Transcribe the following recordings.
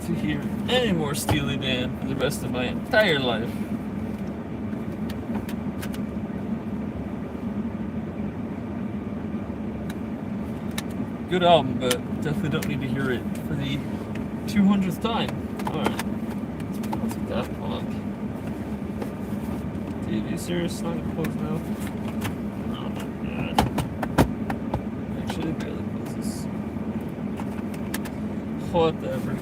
to hear any more Steely Dan for the rest of my entire life. Good album, but definitely don't need to hear it for the 200th time. Alright. Let's put Daft Punk. Dude, are you serious? It's not gonna close now? Oh my god. Actually, it barely closes. Whatever.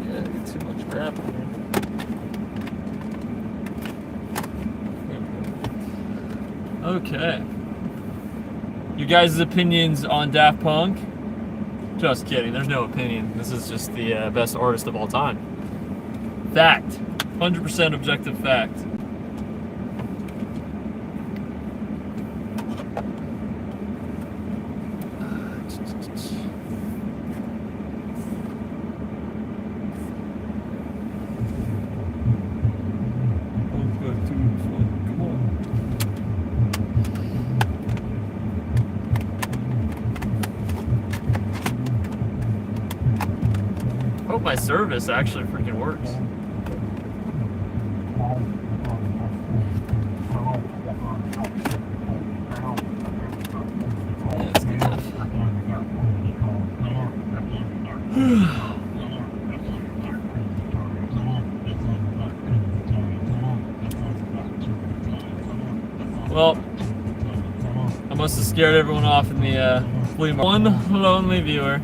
Yeah, I get too much crap in here. Okay. You guys' opinions on Daft Punk? Just kidding. There's no opinion. This is just the best artist of all time. Fact. 100% objective fact. Hope my service actually freaking works. Yeah, it's good enough. Well, I must have scared everyone off in the flea market. One lonely viewer.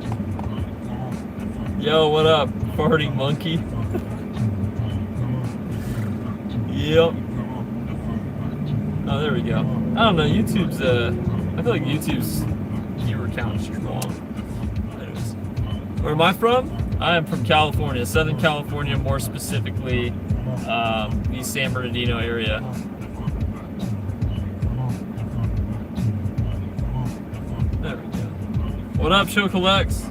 Yo, what up, farting monkey? Yep. Oh, there we go. I don't know, YouTube's, I feel like YouTube's viewer count is strong. Anyways. Where am I from? I am from California, Southern California, more specifically, the San Bernardino area. There we go. What up, Show Collects?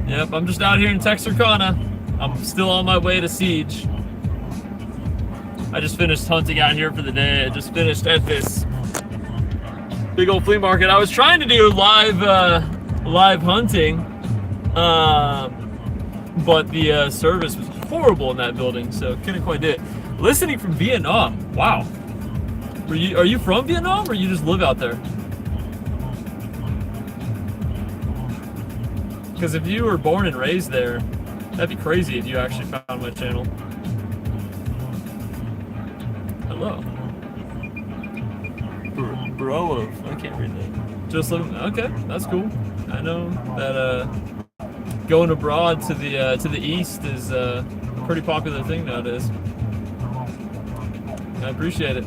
Yep, I'm just out here in Texarkana. I'm still on my way to Siege. I just finished hunting out here for the day. I just finished at this big old flea market. I was trying to do live hunting, but the service was horrible in that building, so couldn't quite do it. Listening from Vietnam. Wow. Are you from Vietnam, or you just live out there? Because if you were born and raised there, that'd be crazy if you actually found my channel. Hello. Bro, I can't read that. Just living. Okay, that's cool. I know that going abroad to the east is a pretty popular thing nowadays. I appreciate it.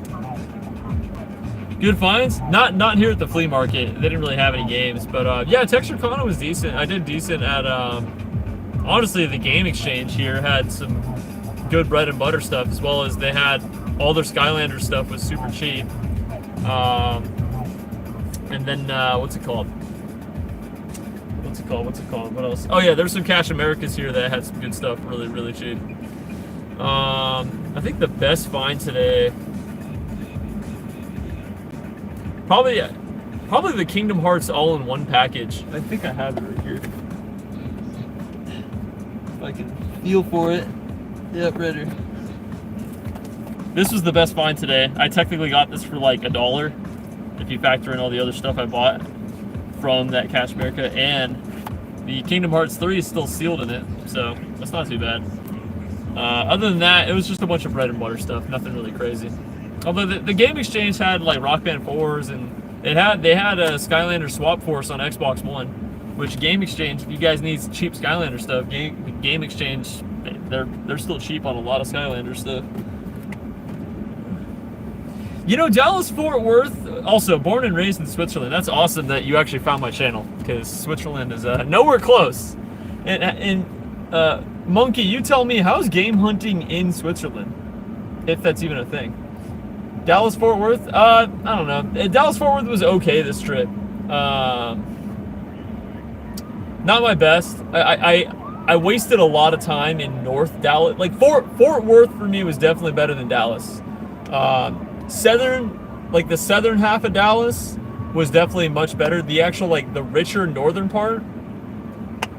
Good finds? Not here at the flea market. They didn't really have any games, but yeah, Texarkana was decent. I did decent at honestly, the game exchange here had some good bread and butter stuff, as well as they had all their Skylander stuff was super cheap. And then what's it called? What else? Oh yeah, there's some Cash Americas here that had some good stuff, really, really cheap. I think the best find today, probably the Kingdom Hearts all-in-one package. I think I have it right here. If I can feel for it. Yep, right here. This was the best find today. I technically got this for like $1 if you factor in all the other stuff I bought from that Cash America, and the Kingdom Hearts 3 is still sealed in it, so that's not too bad. Other than that, it was just a bunch of bread and butter stuff, nothing really crazy. Although the Game Exchange had like Rock Band 4s, and they had a Skylander Swap Force on Xbox One, which Game Exchange, if you guys need cheap Skylander stuff, Game Exchange, they're still cheap on a lot of Skylander stuff. You know, Dallas-Fort Worth, also born and raised in Switzerland. That's awesome that you actually found my channel, because Switzerland is nowhere close. And Monkey, you tell me, how's game hunting in Switzerland, if that's even a thing? Dallas-Fort Worth? I don't know. Dallas-Fort Worth was okay this trip. Not my best. I wasted a lot of time in North Dallas. Like Fort Worth for me was definitely better than Dallas. Southern, like the southern half of Dallas was definitely much better. The actual, like, the richer northern part,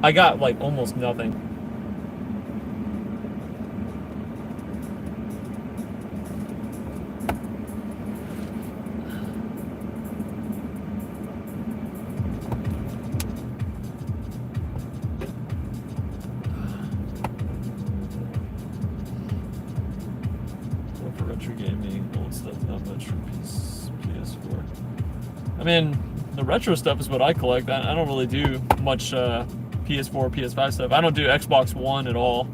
I got, like, almost nothing. For retro gaming, old stuff, not much for PS4. I mean, the retro stuff is what I collect. I don't really do much PS4, PS5 stuff. I don't do Xbox One at all,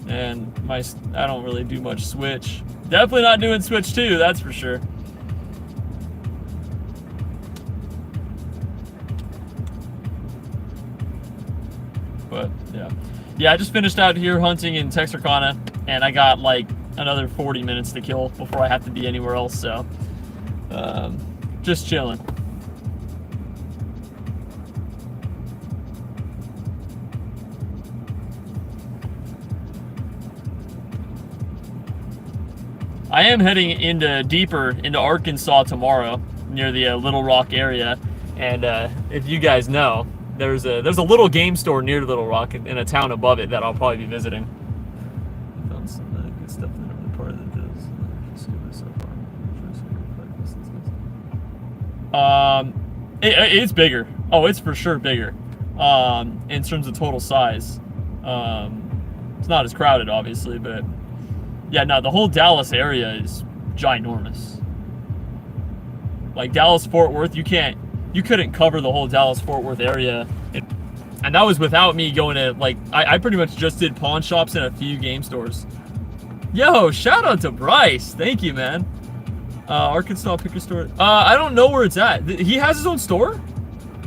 and I don't really do much Switch. Definitely not doing Switch 2, that's for sure. But yeah, I just finished out here hunting in Texarkana, and I got like another 40 minutes to kill before I have to be anywhere else. So just chilling. I am heading deeper into Arkansas tomorrow, near the Little Rock area, and if you guys know, there's a little game store near Little Rock in a town above it that I'll probably be visiting. I found some good stuff in the part that does scuba so far. It's bigger. Oh, it's for sure bigger. In terms of total size, it's not as crowded, obviously, but. Yeah, no, the whole Dallas area is ginormous. Like Dallas-Fort Worth, you couldn't cover the whole Dallas-Fort Worth area. And that was without me going to, like, I pretty much just did pawn shops and a few game stores. Yo, shout out to Bryce. Thank you, man. Arkansas Picker Store. I don't know where it's at. He has his own store?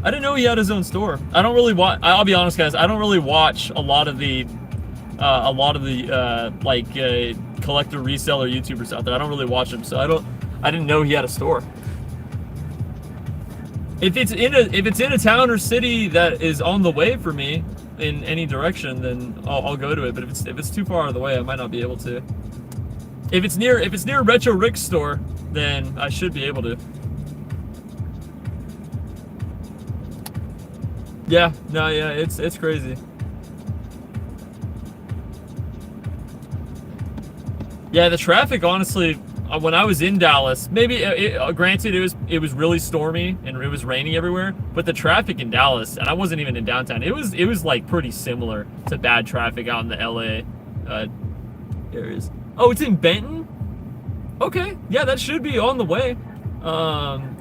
I didn't know he had his own store. I don't really watch, I'll be honest, guys, I don't really watch a lot of the collector reseller YouTubers out there. I don't really watch them, so I didn't know he had a store. If it's in a town or city that is on the way for me in any direction, then I'll go to it. But if it's too far out of the way, I might not be able to. If it's near Retro Rick's store, then I should be able to. Yeah, no, yeah, it's crazy. Yeah, the traffic, honestly, when I was in Dallas, maybe, granted, it was really stormy and it was raining everywhere, but the traffic in Dallas, and I wasn't even in downtown, it was like pretty similar to bad traffic out in the LA areas. Oh, it's in Benton? Okay, yeah, that should be on the way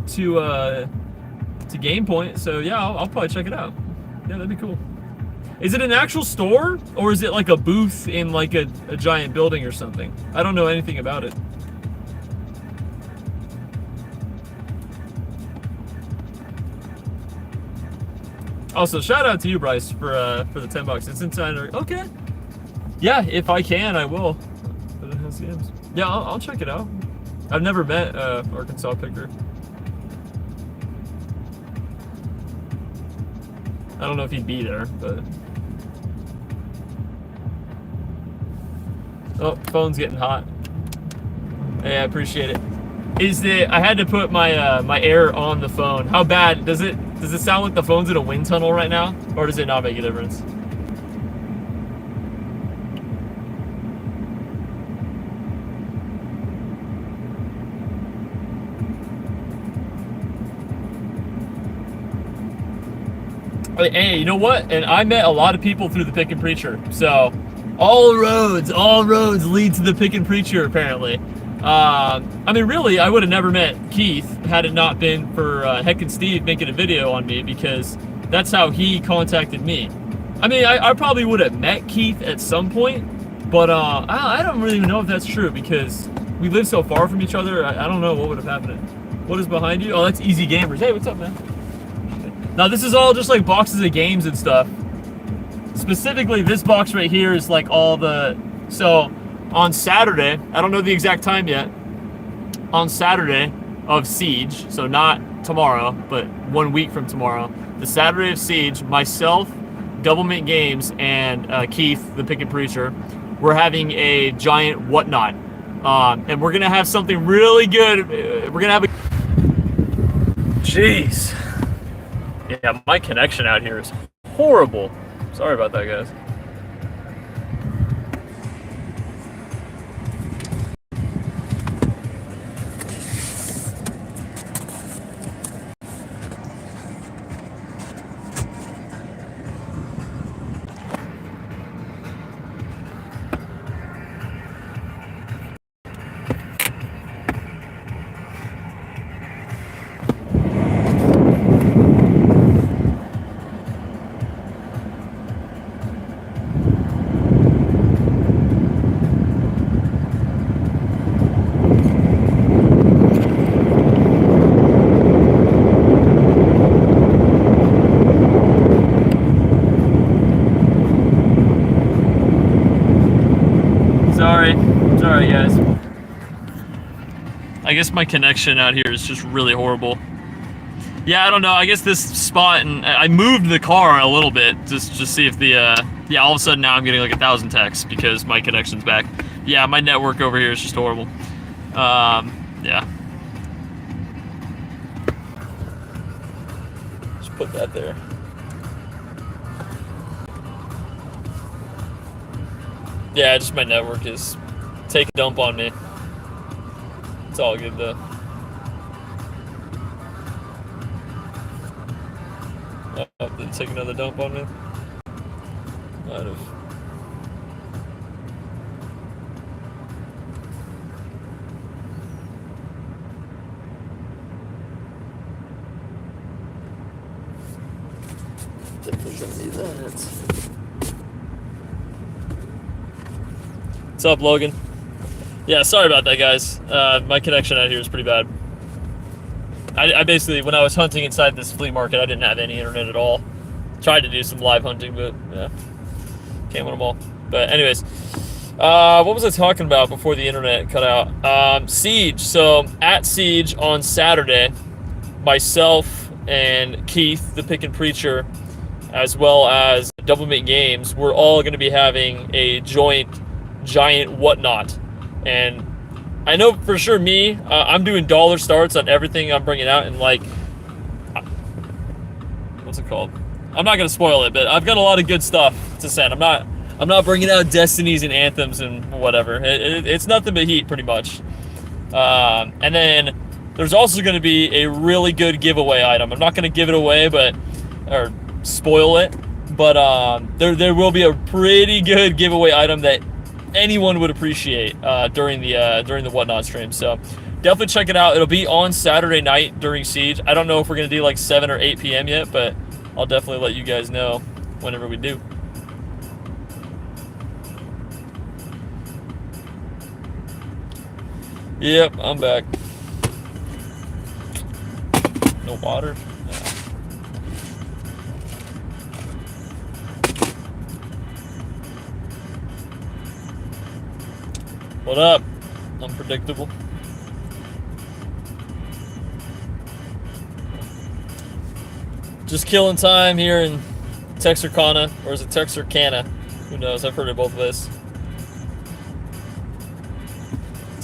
to Game Point, so yeah, I'll probably check it out. Yeah, that'd be cool. Is it an actual store, or is it like a booth in like a giant building or something? I don't know anything about it. Also, shout out to you, Bryce, for the $10. It's inside. Okay. Yeah, if I can, I will. Yeah, I'll check it out. I've never met Arkansas Picker. I don't know if he'd be there, but. Oh, phone's getting hot. Hey, I appreciate it. I had to put my my air on the phone. How bad does it sound like the phone's in a wind tunnel right now, or does it not make a difference? Hey, you know what? And I met a lot of people through the Pick and Preacher, so. All roads lead to the Pick and Preacher, apparently. I mean, really, I would have never met Keith had it not been for Heck and Steve making a video on me, because that's how he contacted me. I mean, I probably would have met Keith at some point, but I don't really even know if that's true, because we live so far from each other. I don't know what would have happened. What is behind you? Oh, that's Easy Gamers. Hey, what's up, man? Now, this is all just like boxes of games and stuff. Specifically, this box right here is like all the... So, on Saturday, I don't know the exact time yet, on Saturday of Siege, so not tomorrow, but 1 week from tomorrow, the Saturday of Siege, myself, Double Mint Games, and Keith, the Pick and Preacher, we're having a giant whatnot. And we're going to have something really good. We're going to have Jeez. Yeah, my connection out here is horrible. Sorry about that, guys. Sorry guys. I guess my connection out here is just really horrible. Yeah, I don't know. I guess this spot, and I moved the car a little bit just to see if the yeah, all of a sudden now I'm getting like 1,000 texts because my connection's back. Yeah, my network over here is just horrible. Yeah. Just put that there. Yeah, just my network is take a dump on me. It's all good though. Oh, did it take another dump on me? Might have. Definitely gonna need that. What's up, Logan? Yeah, sorry about that, guys. My connection out here is pretty bad. I basically, when I was hunting inside this flea market, I didn't have any internet at all. Tried to do some live hunting, but yeah, can't win them all. But anyways, what was I talking about before the internet cut out? Siege. So at Siege on Saturday, myself and Keith, the Pick and Preacher, as well as Double Mint Games, we're all going to be having a joint giant whatnot. And I know for sure I'm doing dollar starts on everything I'm bringing out, and like, what's it called? I'm not gonna spoil it, but I've got a lot of good stuff to send. I'm not bringing out Destinies and Anthems and whatever. It's nothing but heat, pretty much. And then there's also going to be a really good giveaway item. I'm not going to give it away, or spoil it, but there will be a pretty good giveaway item that anyone would appreciate during the Whatnot stream. So definitely check it out. It'll be on Saturday night during Siege. I don't know if we're gonna do like 7 or 8 p.m. yet, but I'll definitely let you guys know whenever we do. Yep, I'm back. No water? Yeah. What up? Unpredictable. Just killing time here in Texarkana, or is it Texarkana? Who knows? I've heard of both of this.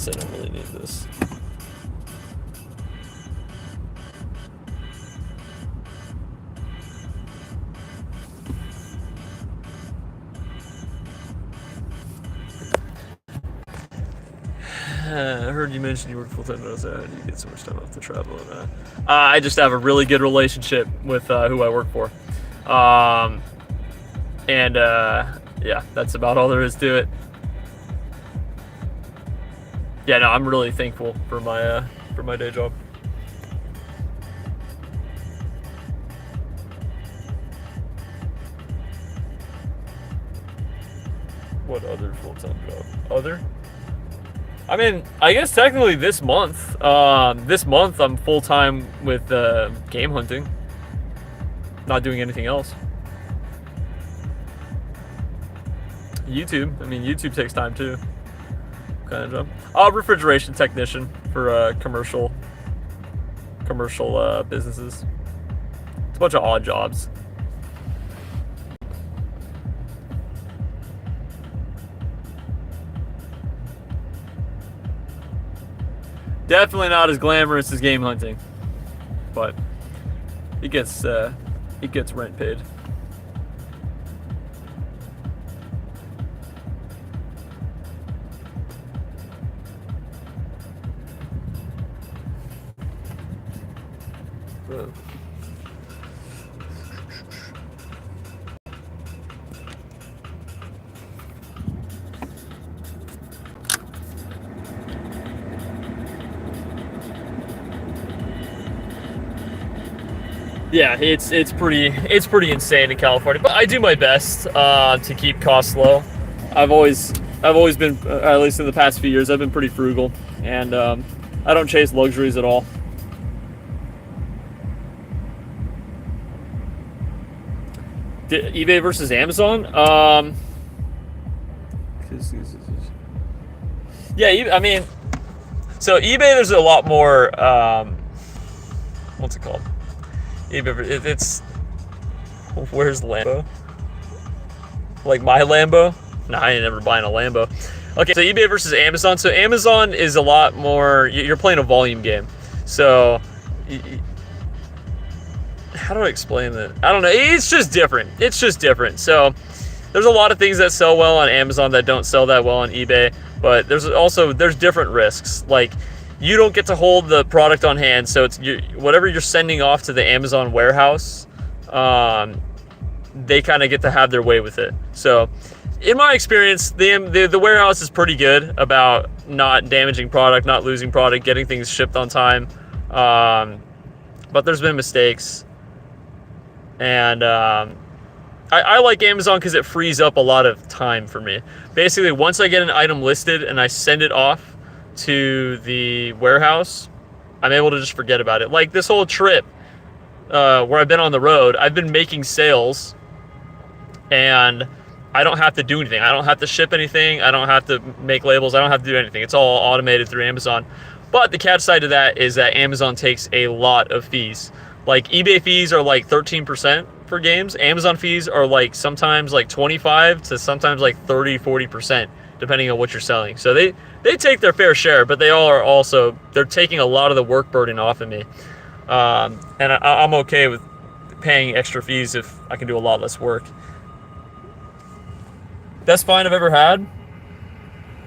I don't really need this. I heard you mention you work full-time. How do you get so much time off to travel? I just have a really good relationship with who I work for. Yeah, that's about all there is to it. Yeah, no, I'm really thankful for my day job. What other full-time job? Other? I mean, I guess technically this month I'm full-time with game hunting. Not doing anything else. YouTube. I mean, YouTube takes time too. What kind of job? Refrigeration technician for commercial businesses. It's a bunch of odd jobs. Definitely not as glamorous as game hunting, but it gets rent paid. Yeah, it's pretty insane in California, but I do my best to keep costs low. I've always been, at least in the past few years, I've been pretty frugal, and I don't chase luxuries at all. eBay versus Amazon. Yeah, I mean, so eBay, there's a lot more. What's it called? eBay. It's where's Lambo? Like my Lambo? Nah, I ain't never buying a Lambo. Okay, so eBay versus Amazon. So Amazon is a lot more. You're playing a volume game. So how do I explain that? I don't know. It's just different. It's just different. So there's a lot of things that sell well on Amazon that don't sell that well on eBay. But there's different risks. Like, you don't get to hold the product on hand, so it's whatever you're sending off to the Amazon warehouse, they kind of get to have their way with it. So in my experience, the warehouse is pretty good about not damaging product, not losing product, getting things shipped on time. But there's been mistakes. And I like Amazon because it frees up a lot of time for me. Basically, once I get an item listed and I send it off to the warehouse, I'm able to just forget about it. Like this whole trip where I've been on the road, I've been making sales, and I don't have to do anything. I don't have to ship anything. I don't have to make labels. I don't have to do anything. It's all automated through Amazon. But the catch side to that is that Amazon takes a lot of fees. Like eBay fees are like 13% for games. Amazon fees are like sometimes like 25 to sometimes like 30, 40%, depending on what you're selling. So they take their fair share, but they're taking a lot of the work burden off of me. And I'm okay with paying extra fees if I can do a lot less work. Best find I've ever had?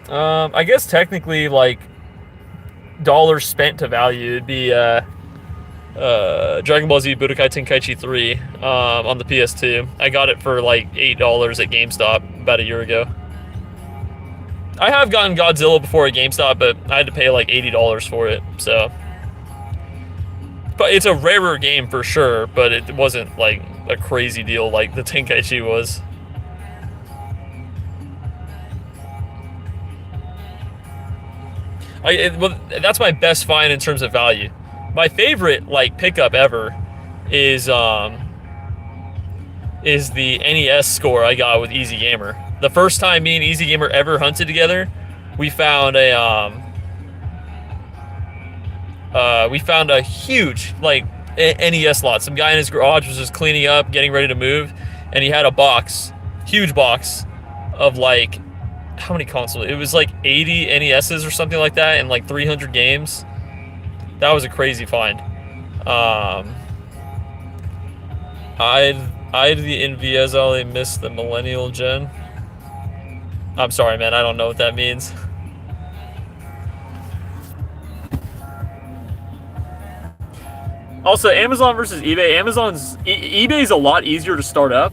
I guess technically, like, dollars spent to value, it'd be Dragon Ball Z Budokai Tenkaichi 3 on the PS2. I got it for like $8 at GameStop about a year ago. I have gotten Godzilla before at GameStop, but I had to pay like $80 for it. So, but it's a rarer game for sure, but it wasn't like a crazy deal like the Tenkaichi was. Well, that's my best find in terms of value. My favorite like pickup ever is the NES score I got with Easy Gamer. The first time me and Easy Gamer ever hunted together, we found a huge like NES lot. Some guy in his garage was just cleaning up, getting ready to move, and he had a box, huge box of like, how many consoles? It was like 80 NESs or something like that, and like 300 games. That was a crazy find. I'd the Enviezale miss the millennial gen. I'm sorry, man. I don't know what that means. Also, Amazon versus eBay. eBay's a lot easier to start up.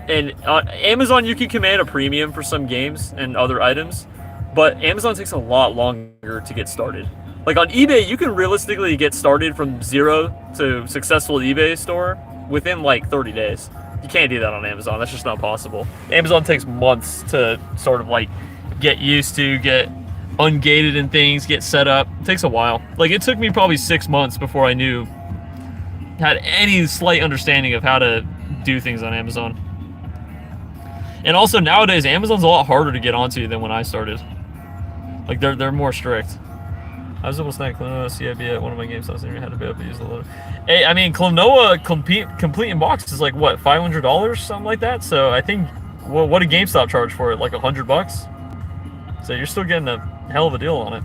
And on Amazon, you can command a premium for some games and other items, but Amazon takes a lot longer to get started. Like on eBay, you can realistically get started from zero to successful eBay store within like 30 days. You can't do that on Amazon. That's just not possible. Amazon takes months to sort of like get used to, get ungated and things, get set up. It takes a while. Like it took me probably 6 months before I had any slight understanding of how to do things on Amazon. And also nowadays, Amazon's a lot harder to get onto than when I started. Like they're more strict. I was almost not Klonoa CIB at one of my games. I was had to be able to use the loader. Hey, I mean, Klonoa complete in box is like what, $500, something like that. So I think, well, what did GameStop charge for it? Like $100. So you're still getting a hell of a deal on it.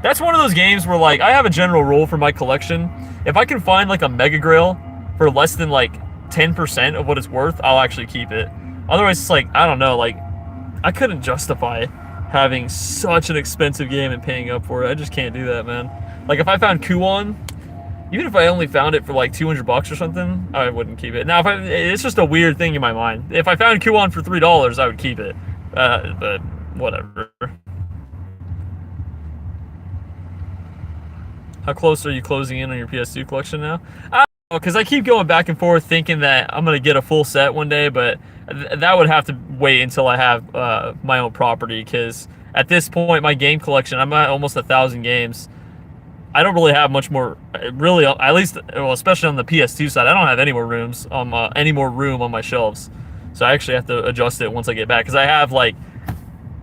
That's one of those games where, like, I have a general rule for my collection. If I can find, like, a Mega Grail for less than, like, 10% of what it's worth, I'll actually keep it. Otherwise, it's like, I don't know, like, I couldn't justify having such an expensive game and paying up for it. I just can't do that, man. Like, if I found Kuon, even if I only found it for, like, 200 bucks or something, I wouldn't keep it. Now, it's just a weird thing in my mind. If I found Kuon for $3, I would keep it. But whatever. How close are you closing in on your PS2 collection now? I don't know, because I keep going back and forth thinking that I'm going to get a full set one day, but that would have to wait until I have my own property, because at this point, my game collection, I'm at almost 1,000 games. I don't really have much more, really, at least, well, especially on the PS2 side, I don't have any more any more room on my shelves. So I actually have to adjust it once I get back, because I have, like,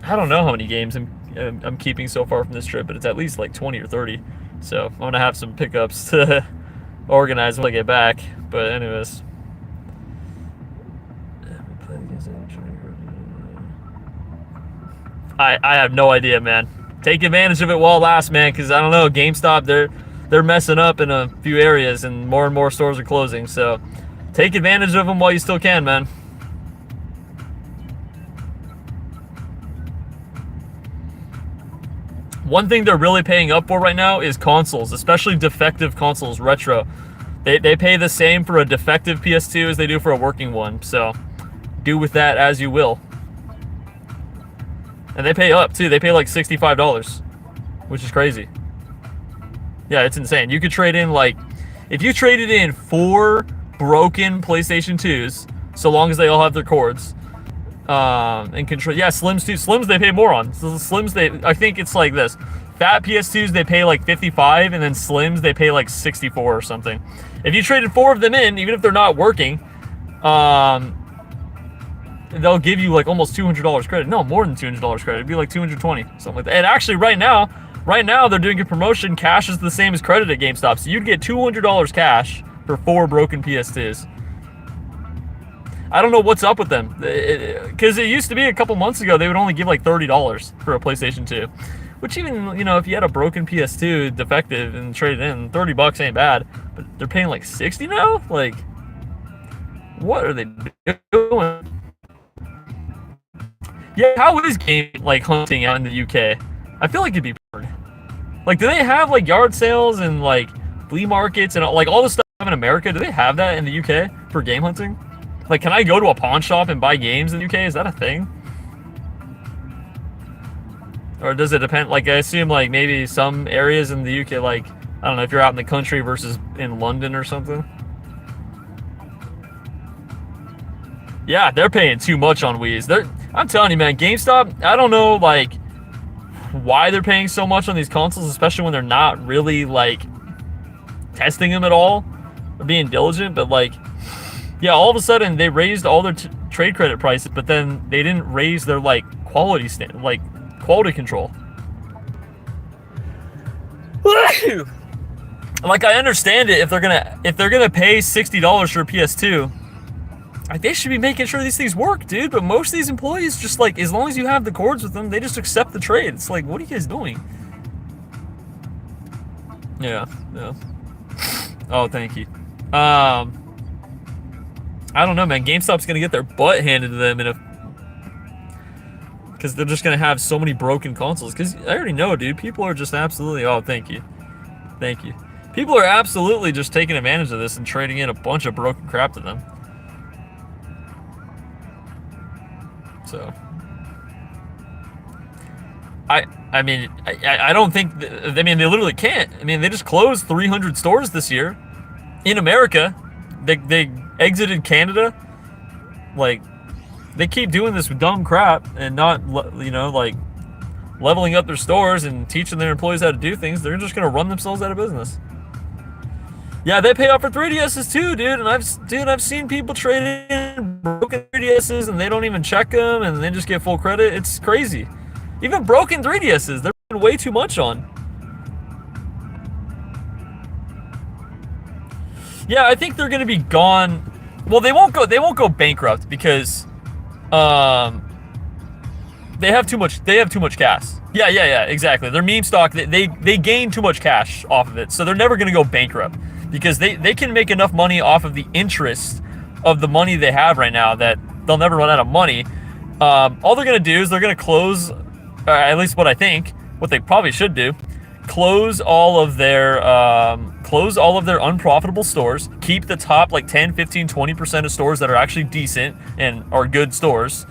I don't know how many games I'm keeping so far from this trip, but it's at least like 20 or 30. So I'm gonna have some pickups to organize when I get back. But anyways, I have no idea, man. Take advantage of it while it lasts, man, because I don't know, GameStop, they're messing up in a few areas, and more stores are closing. So take advantage of them while you still can, man. One thing they're really paying up for right now is consoles, especially defective consoles, retro. They pay the same for a defective PS2 as they do for a working one, so do with that as you will. And they pay up, too. They pay like $65, which is crazy. Yeah, it's insane. You could trade in, like, if you traded in 4 broken PlayStation 2s, so long as they all have their cords, and control, yeah, Slims too. Slims they pay more on. So the Slims, I think it's like this. Fat PS2s they pay like 55, and then Slims they pay like 64 or something. If you traded 4 of them in, even if they're not working, they'll give you like almost $200 credit. No, more than $200 credit. It'd be like 220, something like that. And actually, right now they're doing a promotion. Cash is the same as credit at GameStop, so you'd get $200 cash for 4 broken PS2s. I don't know what's up with them, because it used to be a couple months ago they would only give like $30 for a PlayStation 2, which even, you know, if you had a broken PS2 defective and traded in, $30 ain't bad, but they're paying like 60 now. Like, what are they doing? Yeah, how is game like hunting out in the UK? I feel like it'd be hard. Like, do they have like yard sales and like flea markets and like all the stuff in America? Do they have that in the UK for game hunting? Like, can I go to a pawn shop and buy games in the UK? Is that a thing? Or does it depend? Like, I assume, like, maybe some areas in the UK, like, I don't know, if you're out in the country versus in London or something. Yeah, they're paying too much on Wii's. I'm telling you, man, GameStop, I don't know, like, why they're paying so much on these consoles, especially when they're not really, like, testing them at all or being diligent, but, like, yeah, all of a sudden they raised all their trade credit prices, but then they didn't raise their like quality control. Like, I understand it if they're gonna pay $60 for a PS2, like, they should be making sure these things work, dude. But most of these employees just, like, as long as you have the cords with them, they just accept the trade. It's like, what are you guys doing? Yeah. Oh, thank you. I don't know, man. GameStop's gonna get their butt handed to them because they're just gonna have so many broken consoles. Because I already know, dude. People are just absolutely. Oh, thank you. People are absolutely just taking advantage of this and trading in a bunch of broken crap to them. So, I mean, I don't think. I mean, they literally can't. I mean, they just closed 300 stores this year in America. They exited Canada. Like, they keep doing this dumb crap and not, you know, like, leveling up their stores and teaching their employees how to do things. They're just gonna run themselves out of business. Yeah, they pay off for 3DSs too, dude. And I've seen people trade in broken 3DSs and they don't even check them and they just get full credit. It's crazy. Even broken 3DSs, they're paying way too much on. Yeah, I think they're gonna be gone. Well, they won't go bankrupt because They have too much. They have too much cash. Yeah. Exactly. Their meme stock. They gain too much cash off of it, so they're never gonna go bankrupt because they can make enough money off of the interest of the money they have right now that they'll never run out of money. All they're gonna do is they're gonna close, at least what I think, what they probably should do, close all of their unprofitable stores, keep the top like 10, 15, 20% of stores that are actually decent and are good stores,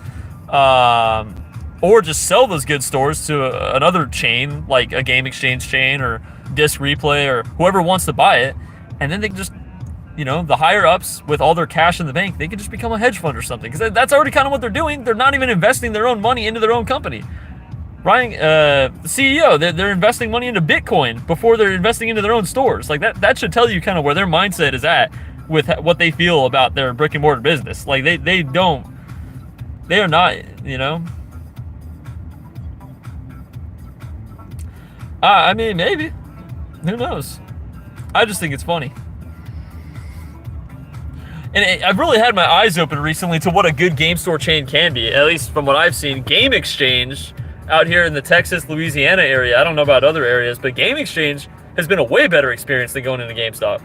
or just sell those good stores to another chain, like a game exchange chain or Disc Replay or whoever wants to buy it, and then they can just, the higher ups with all their cash in the bank, they can just become a hedge fund or something, because that's already kind of what they're doing. They're not even investing their own money into their own company. Ryan, the CEO, they're investing money into Bitcoin before they're investing into their own stores. Like that should tell you kind of where their mindset is at with what they feel about their brick and mortar business. Like they are not, I mean, maybe, who knows? I just think it's funny. And I've really had my eyes open recently to what a good game store chain can be, at least from what I've seen. Game Exchange out here in the Texas, Louisiana area, I don't know about other areas, but Game Exchange has been a way better experience than going into GameStop.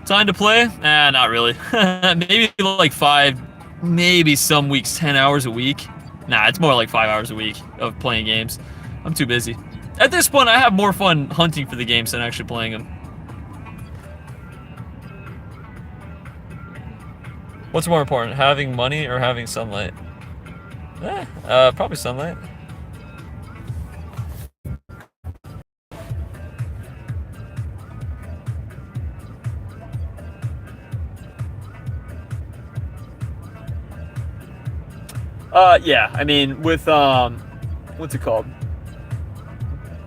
Time to play? Not really. Maybe like 5, maybe some weeks 10 hours a week. Nah, it's more like 5 hours a week of playing games. I'm too busy. At this point, I have more fun hunting for the games than actually playing them. What's more important, having money or having sunlight? Probably sunlight. Yeah, I mean, with, what's it called?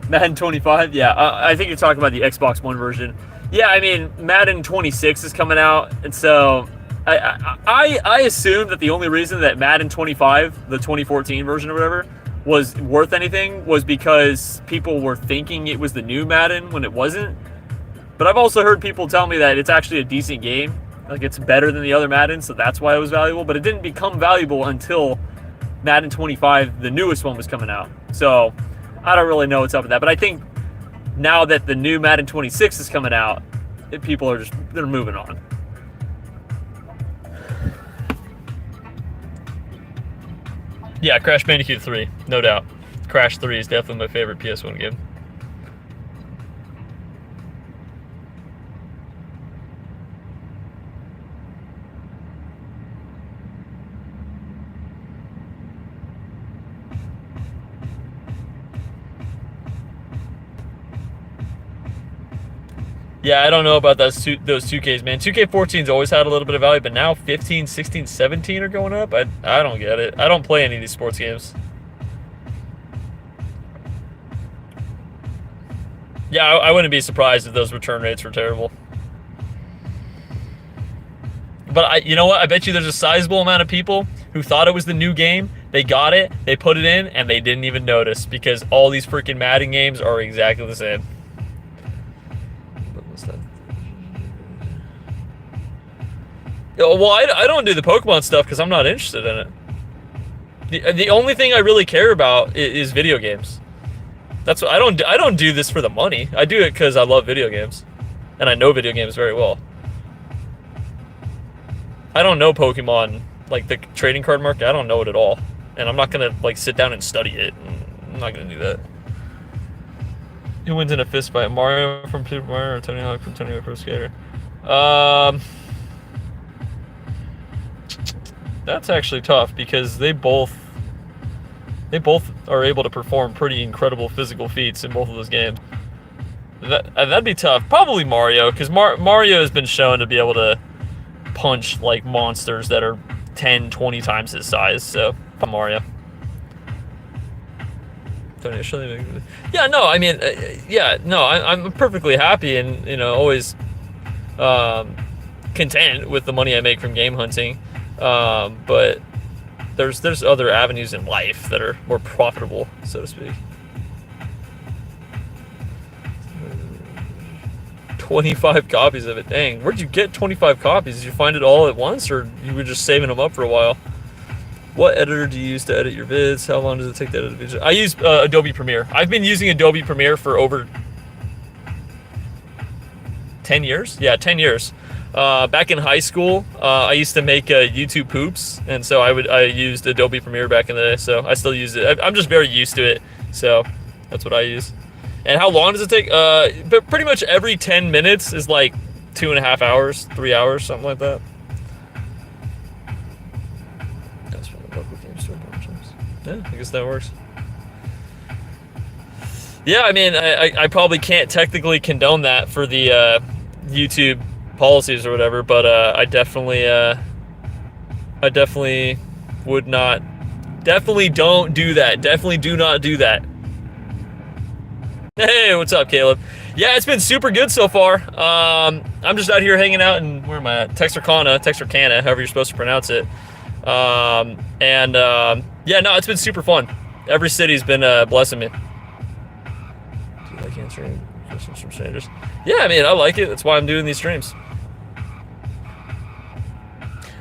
Madden 25? Yeah, I think you're talking about the Xbox One version. Yeah, I mean, Madden 26 is coming out, and so I assume that the only reason that Madden 25, the 2014 version or whatever, was worth anything was because people were thinking it was the new Madden when it wasn't. But I've also heard people tell me that it's actually a decent game. Like, it's better than the other Madden, so that's why it was valuable. But it didn't become valuable until Madden 25, the newest one, was coming out. So I don't really know what's up with that. But I think now that the new Madden 26 is coming out, people are they're moving on. Yeah, Crash Bandicoot 3, no doubt. Crash 3 is definitely my favorite PS1 game. Yeah, I don't know about those 2Ks, man. 2K14's always had a little bit of value, but now 15, 16, 17 are going up? I don't get it. I don't play any of these sports games. Yeah, I wouldn't be surprised if those return rates were terrible. But you know what? I bet you there's a sizable amount of people who thought it was the new game. They got it, they put it in, and they didn't even notice because all these freaking Madden games are exactly the same. Well, I don't do the Pokemon stuff because I'm not interested in it. The only thing I really care about is video games. That's what I don't do this for the money. I do it because I love video games, and I know video games very well. I don't know Pokemon, like the trading card market. I don't know it at all, and I'm not gonna like sit down and study it. I'm not gonna do that. Who wins in a fist fight? Mario from Super Mario or Tony Hawk from Tony Hawk Pro Skater? That's actually tough because they both are able to perform pretty incredible physical feats in both of those games. That'd be tough. Probably Mario, because Mario has been shown to be able to punch like monsters that are 10, 20 times his size. So Mario. Yeah, no, I mean, yeah, no, I'm perfectly happy and always content with the money I make from game hunting. But there's other avenues in life that are more profitable, so to speak. 25 copies of it. Dang, where'd you get 25 copies? Did you find it all at once, or you were just saving them up for a while? What editor do you use to edit your vids? How long does it take to edit a video? I use Adobe Premiere. I've been using Adobe Premiere for over 10 years? Yeah, 10 years. Back in high school, I used to make YouTube poops, and so I used Adobe Premiere back in the day, so I still use it. I'm just very used to it, so that's what I use. And how long does it take? But pretty much every 10 minutes is like 2.5 hours, 3 hours, something like that. That's from the local game store. Yeah, I guess that works. Yeah, I mean, I probably can't technically condone that for the YouTube policies or whatever, but I definitely would not. Definitely don't do that. Definitely do not do that. Hey, what's up, Caleb? Yeah, it's been super good so far. I'm just out here hanging out in, where am I at? Texarkana, however you're supposed to pronounce it. Yeah, no, it's been super fun. Every city's been blessing me. Do you like answering questions from strangers? Yeah, I mean, I like it. That's why I'm doing these streams.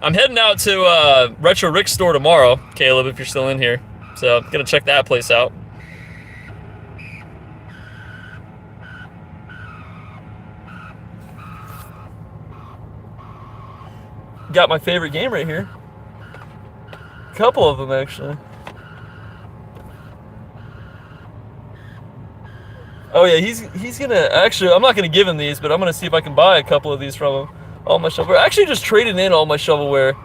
I'm heading out to Retro Rick's store tomorrow, Caleb, if you're still in here. So I'm gonna check that place out. Got my favorite game right here. A couple of them, actually. Oh yeah, he's gonna, actually, I'm not gonna give him these, but I'm gonna see if I can buy a couple of these from him. All my shovelware. I actually just traded in all my shovelware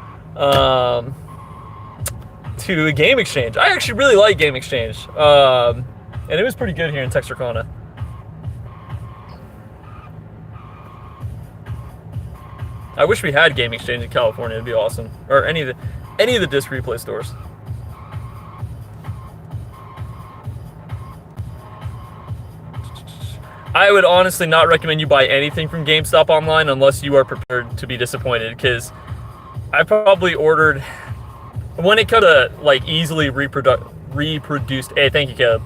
to a Game Exchange. I actually really like Game Exchange. And it was pretty good here in Texarkana. I wish we had Game Exchange in California. It'd be awesome. Or any of the disc replay stores. I would honestly not recommend you buy anything from GameStop online unless you are prepared to be disappointed, because I probably ordered, when it comes to like easily reproduced. Hey, thank you, Caleb.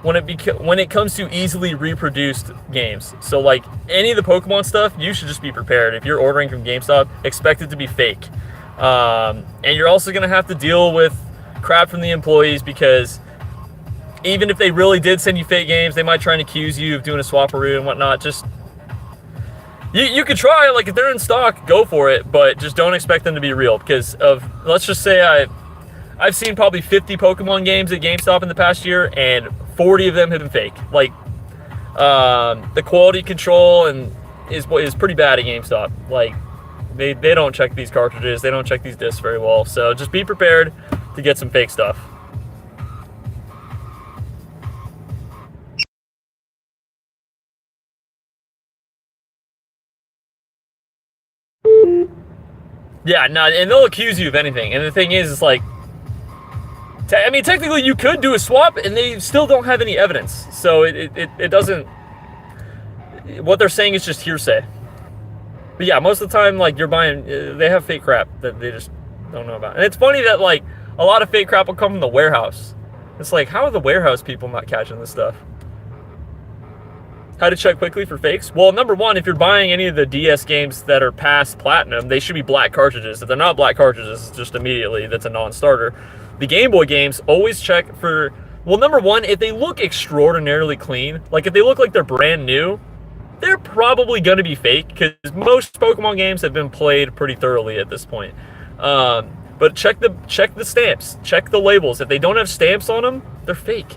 When it comes to easily reproduced games, so like any of the Pokemon stuff, you should just be prepared. If you're ordering from GameStop, expect it to be fake. And you're also gonna have to deal with crap from the employees, because even if they really did send you fake games, they might try and accuse you of doing a swap-a-roo and whatnot. Just you could try, like if they're in stock, go for it, but just don't expect them to be real, because of, let's just say I've seen probably 50 Pokemon games at GameStop in the past year, and 40 of them have been fake. Like, the quality control is pretty bad at GameStop. Like, they don't check these cartridges, they don't check these discs very well. So just be prepared to get some fake stuff. Yeah, no, and they'll accuse you of anything. And the thing is, it's like, I mean, technically you could do a swap and they still don't have any evidence. So it doesn't, what they're saying is just hearsay. But yeah, most of the time, like, you're buying, they have fake crap that they just don't know about. And it's funny that, like, a lot of fake crap will come from the warehouse. It's like, how are the warehouse people not catching this stuff? How to check quickly for fakes? Well, number one, if you're buying any of the DS games that are past Platinum, they should be black cartridges. If they're not black cartridges, just immediately, that's a non-starter. The Game Boy games, always check for, well, number one, if they look extraordinarily clean, like if they look like they're brand new, they're probably going to be fake, because most Pokemon games have been played pretty thoroughly at this point. But check the stamps, check the labels. If they don't have stamps on them, they're fake.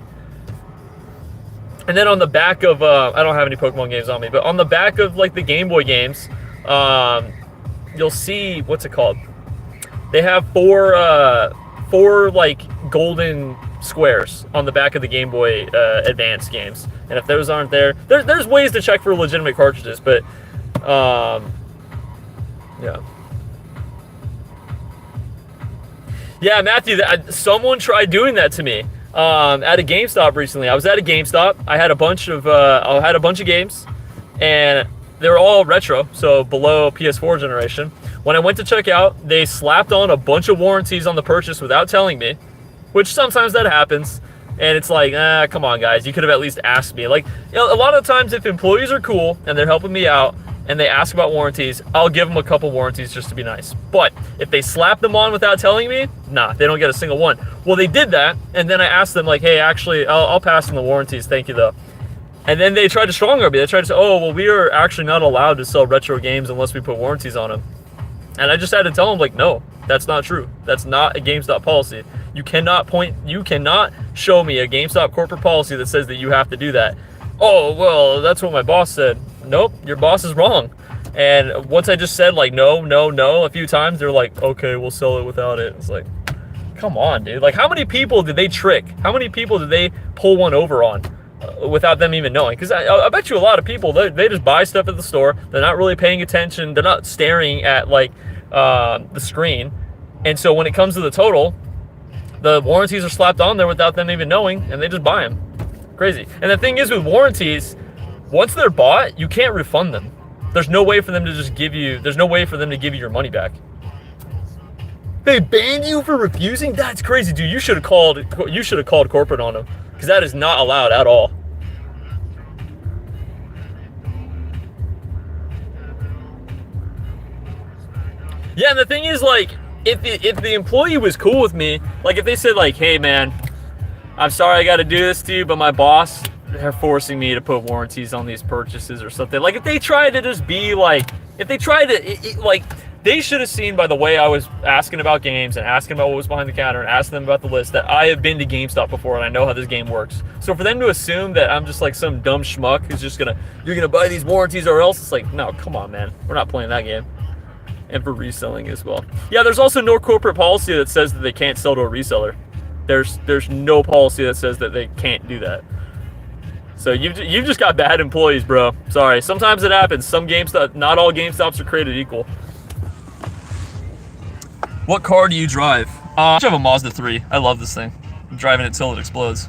And then on the back of, I don't have any Pokemon games on me, but on the back of like the Game Boy games, you'll see, what's it called? They have four like golden squares on the back of the Game Boy Advance games. And if those aren't there, there's ways to check for legitimate cartridges, but yeah. Yeah, Matthew, someone tried doing that to me. At a GameStop recently. I was at a GameStop. I had a bunch of games, and they were all retro, so below PS4 generation. When I went to check out, they slapped on a bunch of warranties on the purchase without telling me, which sometimes that happens. And it's like, come on, guys. You could have at least asked me. Like, you know, a lot of times if employees are cool and they're helping me out and they ask about warranties, I'll give them a couple warranties just to be nice. But if they slap them on without telling me, nah, they don't get a single one. Well, they did that, and then I asked them, like, hey, actually, I'll pass on the warranties. Thank you, though. And then they tried to strong arm me. They tried to say, oh, well, we are actually not allowed to sell retro games unless we put warranties on them. And I just had to tell them, like, no, that's not true. That's not a GameStop policy. You cannot show me a GameStop corporate policy that says that you have to do that. Oh, well, that's what my boss said. Nope, your boss is wrong. And once I just said, like, no, a few times, they're like, okay, we'll sell it without it. It's like, come on, dude. Like, how many people did they trick? How many people did they pull one over on? Without them even knowing, because I bet you a lot of people, they just buy stuff at the store. They're not really paying attention. They're not staring at like the screen, and so when it comes to the total, the warranties are slapped on there without them even knowing, and they just buy them. Crazy. And the thing is with warranties, once they're bought, you can't refund them. There's no way for them to just give you. There's no way for them to give you your money back. They banned you for refusing? That's crazy, dude. You should have called. You should have called corporate on them. Because that is not allowed at all. Yeah, and the thing is, like, if the employee was cool with me, like, if they said, like, hey, man, I'm sorry I got to do this to you, but my boss, they're forcing me to put warranties on these purchases or something. Like, if they tried to just be, like, if they tried to, like, they should have seen by the way I was asking about games and asking about what was behind the counter and asking them about the list that I have been to GameStop before and I know how this game works. So for them to assume that I'm just like some dumb schmuck who's just you're gonna buy these warranties or else, it's like, no, come on, man. We're not playing that game. And for reselling as well. Yeah, there's also no corporate policy that says that they can't sell to a reseller. There's no policy that says that they can't do that. So you've just got bad employees, bro. Sorry. Sometimes it happens. Some GameStop, not all GameStops are created equal. What car do you drive? I have a Mazda 3. I love this thing. I'm driving it till it explodes.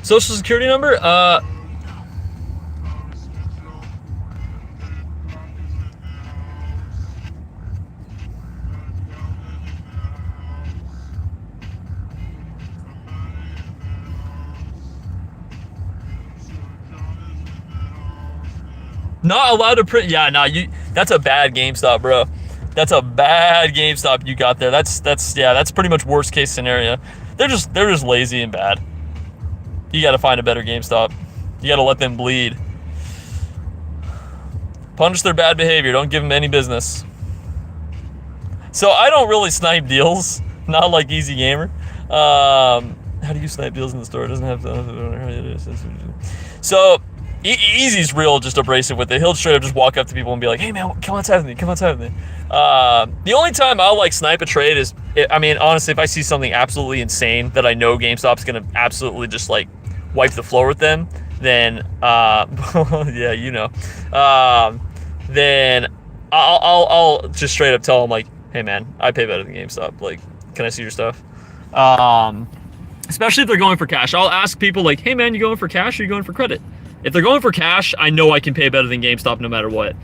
Social security number? Not allowed to print. Yeah, no, that's a bad GameStop, bro. That's a bad GameStop you got there. That's pretty much worst case scenario. They're just lazy and bad. You got to find a better GameStop. You got to let them bleed. Punish their bad behavior. Don't give them any business. So I don't really snipe deals. Not like Easy Gamer. How do you snipe deals in the store? It doesn't have to. So Easy's real just abrasive with it. He'll straight up just walk up to people and be like, hey man, come outside with me. Come outside with me. The only time I'll like snipe a trade is, I mean, honestly, if I see something absolutely insane that I know GameStop's gonna absolutely just like wipe the floor with them, then yeah, you know, then I'll just straight up tell them like, hey man, I pay better than GameStop. Like, can I see your stuff? Especially if they're going for cash. I'll ask people like, hey man, you going for cash or you going for credit? If they're going for cash, I know I can pay better than GameStop no matter what.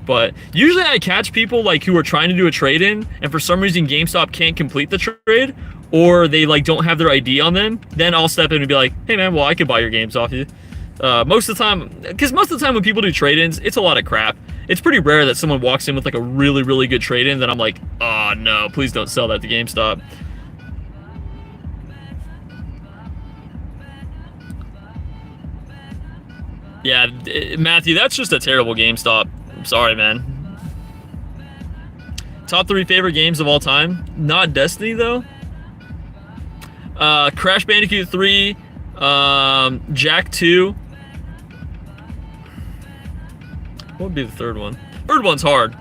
But usually I catch people like who are trying to do a trade-in, and for some reason GameStop can't complete the trade, or they like don't have their ID on them. Then I'll step in and be like, hey man, well I could buy your games off you. Most of the time, because most of the time when people do trade-ins, it's a lot of crap. It's pretty rare that someone walks in with like a really, really good trade-in that I'm like, oh no, please don't sell that to GameStop. Yeah, Matthew, that's just a terrible GameStop. I'm sorry, man. Top 3 favorite games of all time? Not Destiny, though. Crash Bandicoot 3, Jak 2. What would be the third one? Third one's hard.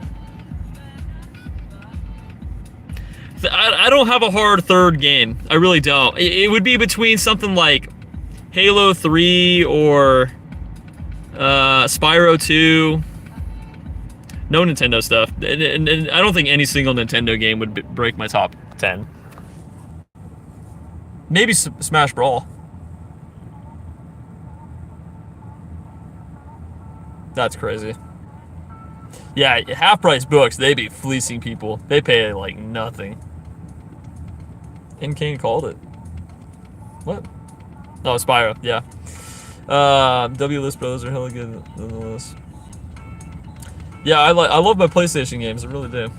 I don't have a hard third game. I really don't. It would be between something like Halo 3 or Spyro 2. No Nintendo stuff. And I don't think any single Nintendo game would break my top 10. Maybe Smash Brawl. That's crazy. Yeah, half price books, they be fleecing people. They pay like nothing. And Kane called it. What? Oh, Spyro, yeah. W List Brothers are hella good nonetheless. Yeah, I love my PlayStation games, I really do.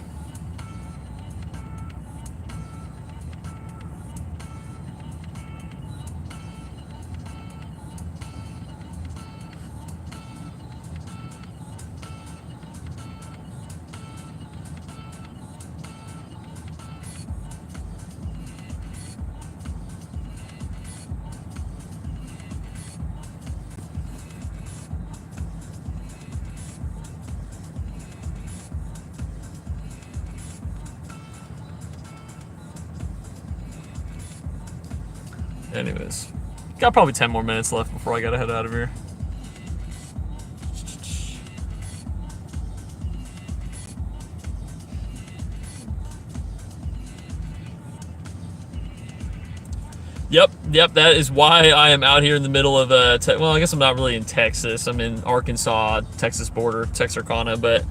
Anyways, got probably 10 more minutes left before I gotta head out of here. Yep, that is why I am out here in the middle of well, I guess I'm not really in Texas. I'm in Arkansas, Texas border, Texarkana, but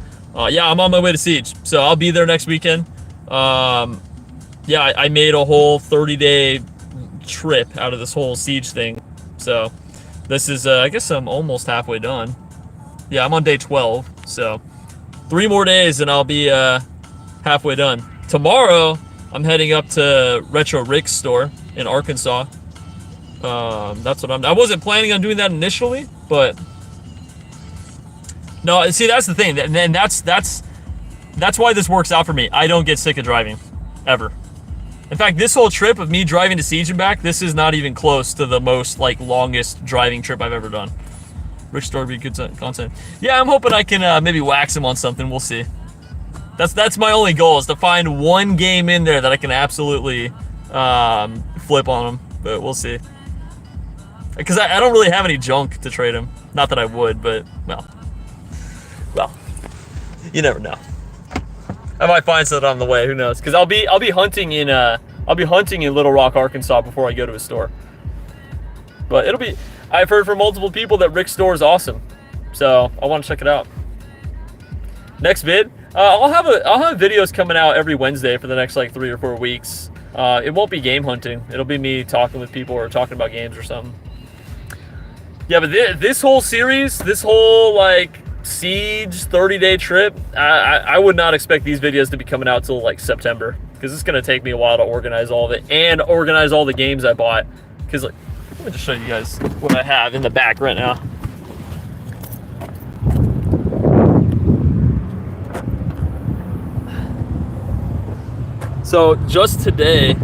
yeah, I'm on my way to Siege, so I'll be there next weekend. Yeah, I made a whole 30-day trip out of this whole Siege thing, so this is I guess I'm almost halfway done. Yeah, I'm on day 12, so 3 more days and I'll be halfway done. Tomorrow I'm heading up to Retro Rick's store in Arkansas. That's what I wasn't planning on doing that initially, but no, see, that's the thing, and that's why this works out for me. I don't get sick of driving ever. In fact, this whole trip of me driving to Siege and back, this is not even close to the most like longest driving trip I've ever done. Rich store be good content. Yeah, I'm hoping I can maybe wax him on something. We'll see. That's my only goal, is to find one game in there that I can absolutely flip on him. But we'll see. Because I don't really have any junk to trade him. Not that I would, but well, you never know. I might find something on the way. Who knows? Because I'll be hunting in Little Rock, Arkansas before I go to his store. But it'll be. I've heard from multiple people that Rick's store is awesome, so I want to check it out. Next vid, I'll have videos coming out every Wednesday for the next like 3 or 4 weeks. It won't be game hunting. It'll be me talking with people or talking about games or something. Yeah, but this whole series, this whole like Siege 30-day trip, I would not expect these videos to be coming out till like September, because it's gonna take me a while to organize all of it and organize all the games I bought. Because like, let me just show you guys what I have in the back right now. So just today,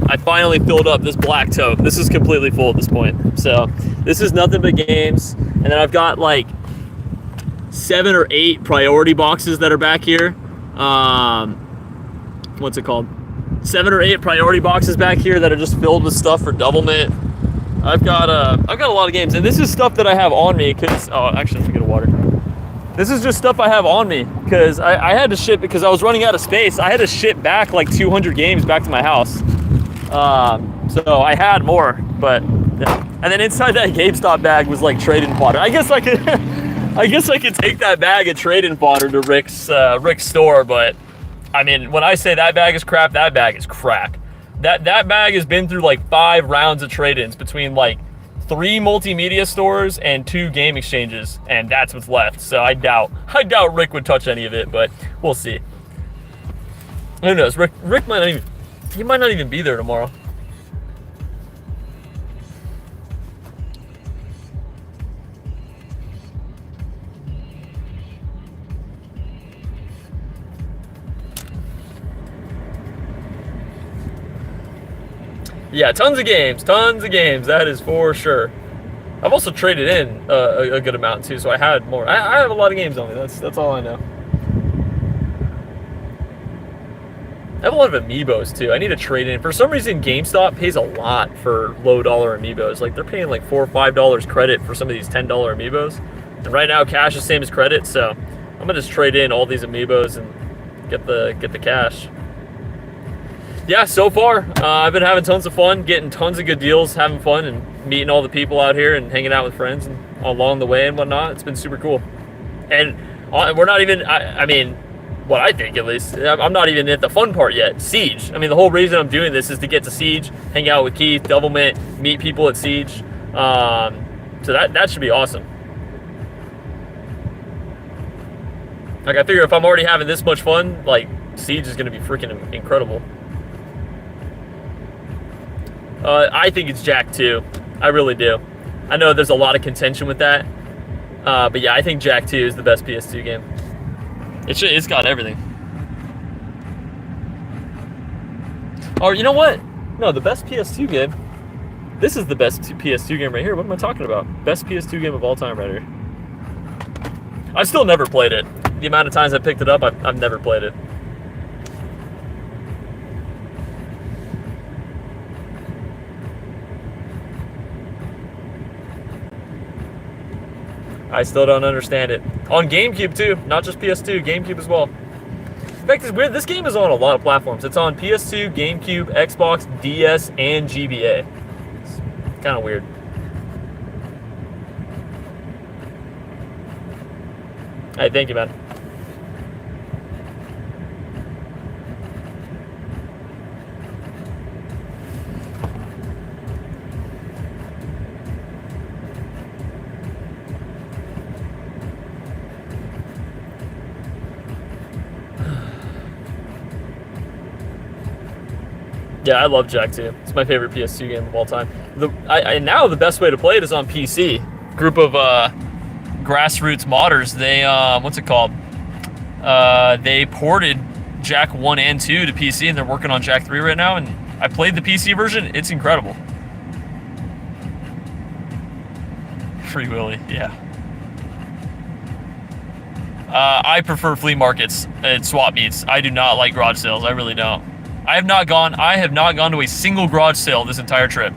I finally filled up this black tote. This is completely full at this point. So this is nothing but games. And then I've got like 7 or 8 priority boxes that are back here. What's it called? 7 or 8 priority boxes back here that are just filled with stuff for Doublemint. I've got a lot of games, and this is stuff that I have on me because actually let me get a water. This is just stuff I have on me because I had to ship, because I was running out of space. I had to ship back like 200 games back to my house. So I had more, but yeah. And then inside that GameStop bag was like trade-in fodder. I guess I could take that bag of trade-in fodder to Rick's store, but I mean, when I say that bag is crap, that bag is crap. That bag has been through like 5 rounds of trade-ins between like 3 multimedia stores and 2 game exchanges, and that's what's left. So I doubt Rick would touch any of it, but we'll see. Who knows? Rick might not even be there tomorrow. Yeah, tons of games, that is for sure. I've also traded in a good amount too, so I had more. I have a lot of games on me, that's all I know. I have a lot of amiibos too. I need to trade in. For some reason, GameStop pays a lot for low dollar amiibos. Like they're paying like $4 or $5 credit for some of these $10 amiibos. And right now, cash is same as credit, so I'm gonna just trade in all these amiibos and get the cash. Yeah, so far, I've been having tons of fun, getting tons of good deals, having fun, and meeting all the people out here and hanging out with friends and along the way and whatnot. It's been super cool. And we're not even, I mean, what I think at least, I'm not even at the fun part yet. Siege. I mean, the whole reason I'm doing this is to get to Siege, hang out with Keith, Devilment, meet people at Siege. So that should be awesome. Like, I figure if I'm already having this much fun, like, Siege is going to be freaking incredible. I think it's Jak 2. I really do. I know there's a lot of contention with that. But yeah, I think Jak 2 is the best PS2 game. It's got everything. Or you know what? No, the best PS2 game. This is the best PS2 game right here. What am I talking about? Best PS2 game of all time right here. I've still never played it. The amount of times I picked it up, I've never played it. I still don't understand it. On GameCube too, not just PS2, GameCube as well. In fact, it's weird. This game is on a lot of platforms. It's on PS2, GameCube, Xbox, DS, and GBA. It's kind of weird. Hey, thank you, man. Yeah, I love Jak 2. It's my favorite PS2 game of all time. Now the best way to play it is on PC. Group of grassroots modders. They what's it called? They ported Jak 1 and 2 to PC, and they're working on Jak 3 right now. And I played the PC version. It's incredible. Free Willy, yeah. I prefer flea markets and swap meets. I do not like garage sales. I really don't. I have not gone to a single garage sale this entire trip.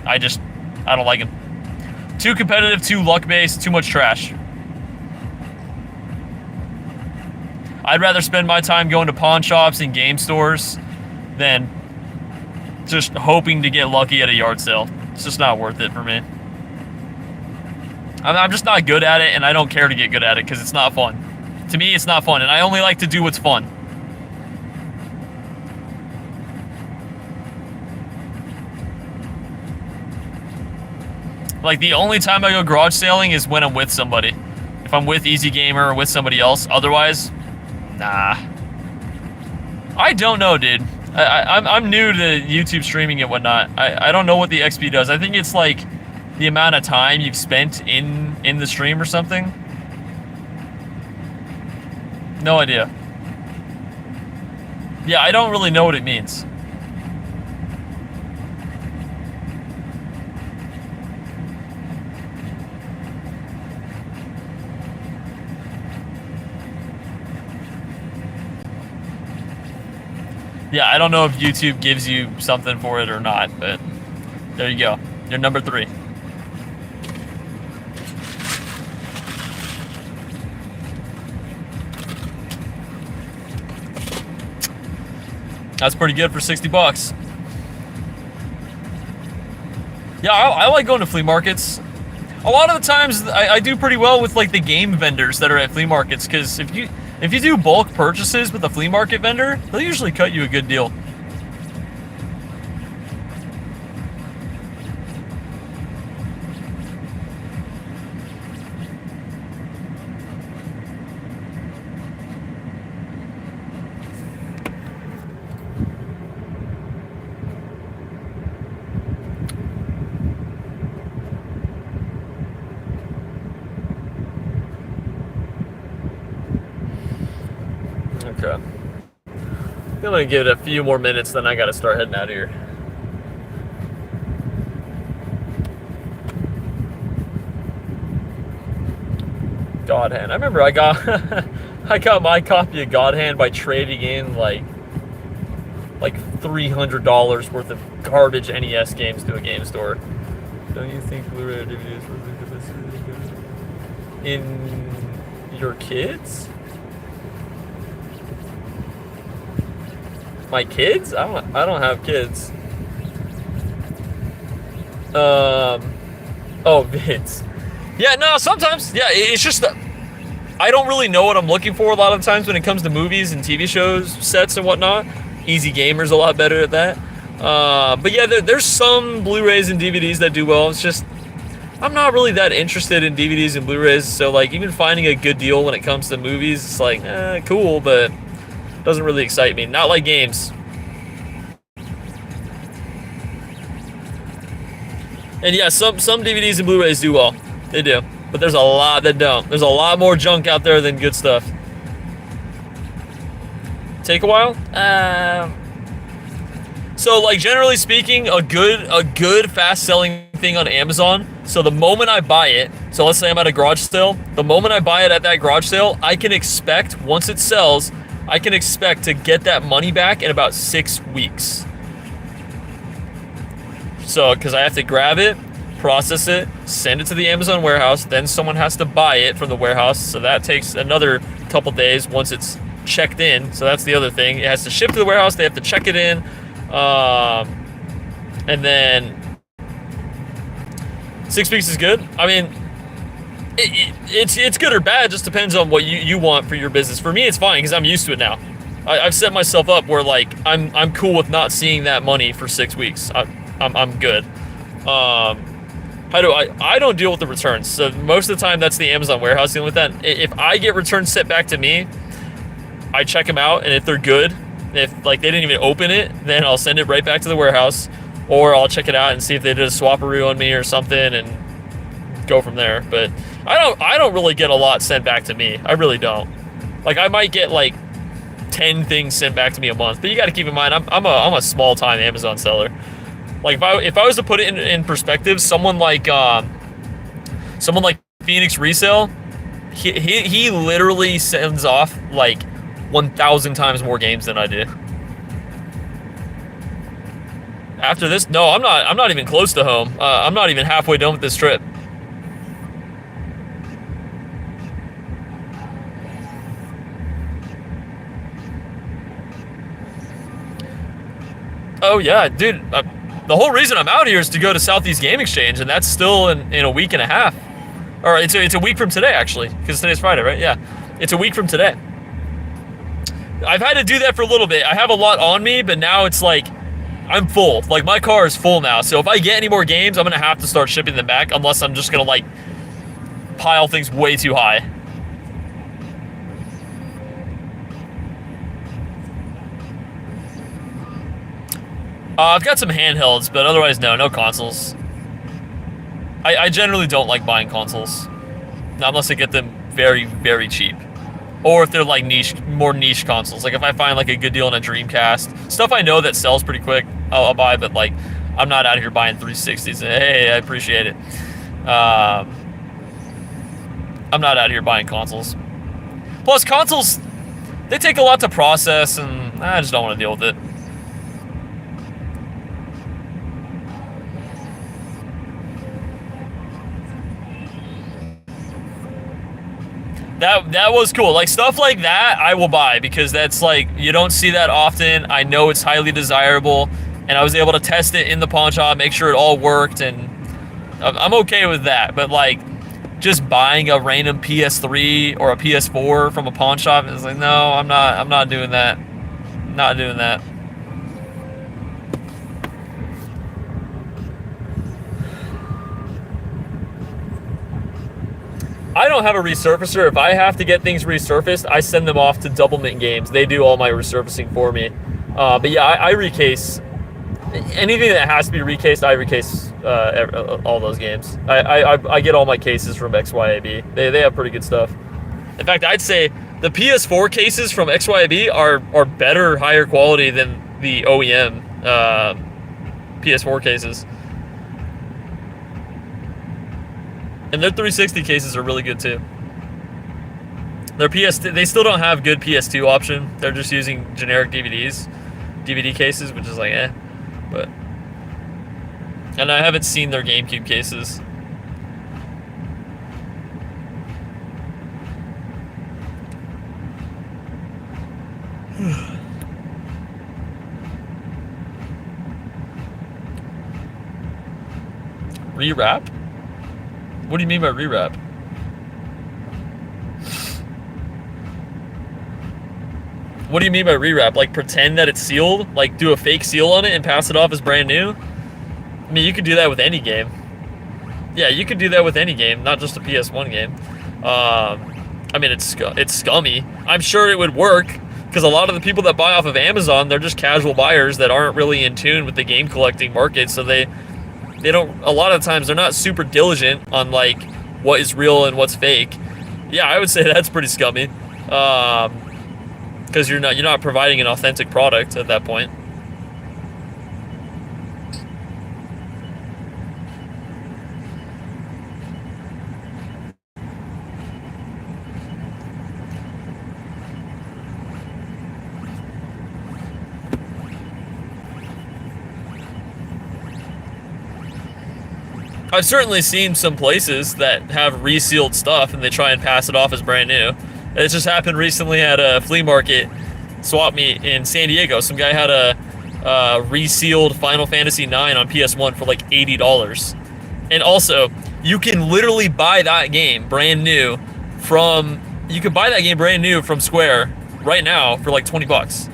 I don't like them. Too competitive, too luck-based, too much trash. I'd rather spend my time going to pawn shops and game stores than just hoping to get lucky at a yard sale. It's just not worth it for me. I'm just not good at it, and I don't care to get good at it because it's not fun. To me, it's not fun, and I only like to do what's fun. Like, the only time I go garage sailing is when I'm with somebody. If I'm with Easy Gamer or with somebody else. Otherwise, nah. I don't know, dude. I'm new to YouTube streaming and whatnot. I don't know what the XP does. I think it's like the amount of time you've spent in the stream or something. No idea. Yeah, I don't really know what it means. Yeah, I don't know if YouTube gives you something for it or not, but there you go. You're number 3. That's pretty good for 60 bucks. Yeah, I like going to flea markets. A lot of the times I do pretty well with like the game vendors that are at flea markets, because if you do bulk purchases with a flea market vendor, they'll usually cut you a good deal. Okay. I'm gonna give it a few more minutes, then I gotta start heading out of here. God Hand. I remember I got my copy of God Hand by trading in like $300 worth of garbage NES games to a game store. Don't you think Blu-ray DVDs in your kids? My kids? I don't have kids. Oh, Vince. Yeah, no, sometimes. Yeah, it's just that I don't really know what I'm looking for a lot of times when it comes to movies and TV shows, sets and whatnot. Easy Gamer's a lot better at that. But yeah, there's some Blu-rays and DVDs that do well. It's just I'm not really that interested in DVDs and Blu-rays, so like even finding a good deal when it comes to movies, it's like cool, but doesn't really excite me. Not like games. And yeah, some DVDs and Blu-rays do well. They do. But there's a lot that don't. There's a lot more junk out there than good stuff. Take a while? So like generally speaking, a good fast selling thing on Amazon. So the moment I buy it, so let's say I'm at a garage sale, the moment I buy it at that garage sale, I can expect once it sells, I can expect to get that money back in about 6 weeks. So, because I have to grab it, process it, send it to the Amazon warehouse, then someone has to buy it from the warehouse, so that takes another couple days once it's checked in. So that's the other thing. It has to ship to the warehouse, they have to check it in, and then 6 weeks is good. I mean, it's good or bad, just depends on what you want for your business. For me, it's fine, because I'm used to it now. I've set myself up where, like, I'm cool with not seeing that money for 6 weeks. I'm good. How do I don't deal with the returns. So most of the time, that's the Amazon warehouse dealing with that. If I get returns sent back to me, I check them out, and if they're good, if like they didn't even open it, then I'll send it right back to the warehouse, or I'll check it out and see if they did a swapperoo on me or something, and go from there. But I don't really get a lot sent back to me. I really don't. Like I might get like 10 things sent back to me a month, but you got to keep in mind I'm a small time Amazon seller. Like if I was to put it in perspective, someone like Phoenix Resale, he literally sends off like 1,000 times more games than I do. After this, no, I'm not even close to home. I'm not even halfway done with this trip. Oh yeah, dude. The whole reason I'm out here is to go to Southeast Game Exchange, and that's still in a week and a half. Or it's a week from today, actually, because today's Friday, right? Yeah, it's a week from today. I've had to do that for a little bit. I have a lot on me, but now it's like I'm full. Like my car is full now, so if I get any more games, I'm gonna have to start shipping them back, unless I'm just gonna like pile things way too high. I've got some handhelds, but otherwise, no consoles. I generally don't like buying consoles, not unless I get them very, very cheap. Or if they're like more niche consoles. Like if I find like a good deal on a Dreamcast, stuff I know that sells pretty quick, I'll buy, but like, I'm not out here buying 360s. Hey, I appreciate it. I'm not out here buying consoles. Plus, consoles, they take a lot to process, and I just don't want to deal with it. That was cool. Like stuff like that I will buy, because that's like, you don't see that often. I know it's highly desirable, and I was able to test it in the pawn shop, make sure it all worked, and I'm okay with that. But like just buying a random PS3 or a PS4 from a pawn shop, is like, no, I'm not doing that. Not doing that. I don't have a resurfacer. If I have to get things resurfaced, I send them off to Double Mint Games. They do all my resurfacing for me. But yeah, I recase. Anything that has to be recased, I recase all those games. I get all my cases from XYAB. They have pretty good stuff. In fact, I'd say the PS4 cases from XYAB are better, higher quality than the OEM PS4 cases. And their 360 cases are really good too. Their they still don't have good PS2 option. They're just using generic DVD cases, which is like but. And I haven't seen their GameCube cases. Rewrap? What do you mean by rewrap? What do you mean by rewrap? Like pretend that it's sealed? Like do a fake seal on it and pass it off as brand new? I mean, you could do that with any game. Yeah, you could do that with any game, not just a PS1 game. I mean, it's scummy. I'm sure it would work, because a lot of the people that buy off of Amazon, they're just casual buyers that aren't really in tune with the game collecting market, so they don't, a lot of times they're not super diligent on like what is real and what's fake. Yeah, I would say that's pretty scummy, because you're not providing an authentic product at that point. I've certainly seen some places that have resealed stuff and they try and pass it off as brand new. It just happened recently at a flea market swap meet in San Diego. Some guy had a resealed Final Fantasy IX on PS1 for like $80. And also, you can literally buy that game brand new from Square right now for like 20 bucks.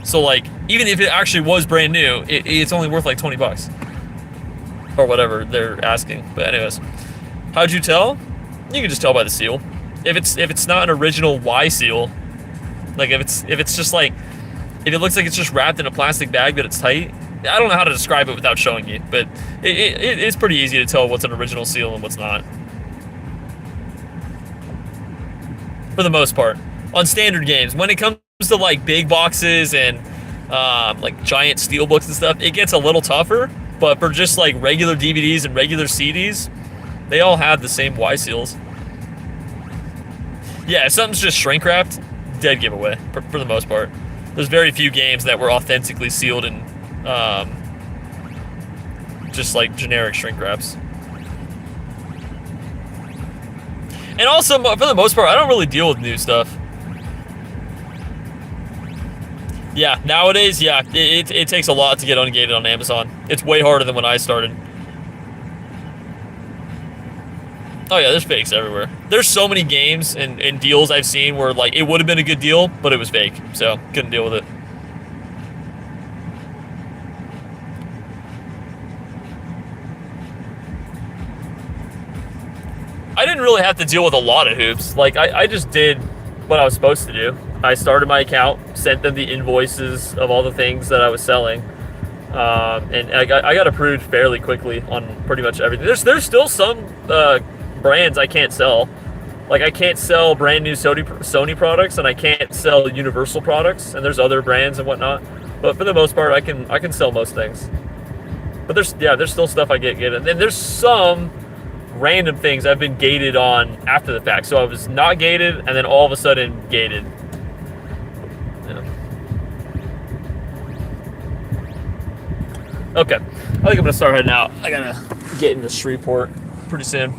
So like, even if it actually was brand new, it's only worth like 20 bucks. Or whatever they're asking. But anyways, how'd you tell? You can just tell by the seal. If it's not an original Y seal, like if it's just like, if it looks like it's just wrapped in a plastic bag but it's tight, I don't know how to describe it without showing you, but it's pretty easy to tell what's an original seal and what's not. For the most part. On standard games. When it comes to like big boxes and like giant steel books and stuff, it gets a little tougher. But for just like regular DVDs and regular CDs, they all have the same Y seals. Yeah, if something's just shrink wrapped, dead giveaway for the most part. There's very few games that were authentically sealed in just like generic shrink wraps. And also, for the most part, I don't really deal with new stuff. Yeah, nowadays, yeah, it takes a lot to get ungated on Amazon. It's way harder than when I started. Oh yeah, there's fakes everywhere. There's so many games and deals I've seen where like it would have been a good deal, but it was fake, so couldn't deal with it. I didn't really have to deal with a lot of hoops. Like I just did what I was supposed to do. I started my account, sent them the invoices of all the things that I was selling, and I got approved fairly quickly on pretty much everything. There's still some brands I can't sell. Like I can't sell brand new Sony products, and I can't sell Universal products, and there's other brands and whatnot. But for the most part, I can sell most things. But there's still stuff I get, and then there's some random things I've been gated on after the fact. So I was not gated, and then all of a sudden gated. Yeah. Okay, I think I'm gonna start heading out. I gotta get into Shreveport pretty soon.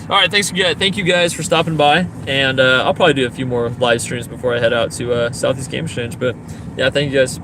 All right, thank you guys for stopping by, and I'll probably do a few more live streams before I head out to Southeast Game Exchange. But yeah, thank you guys.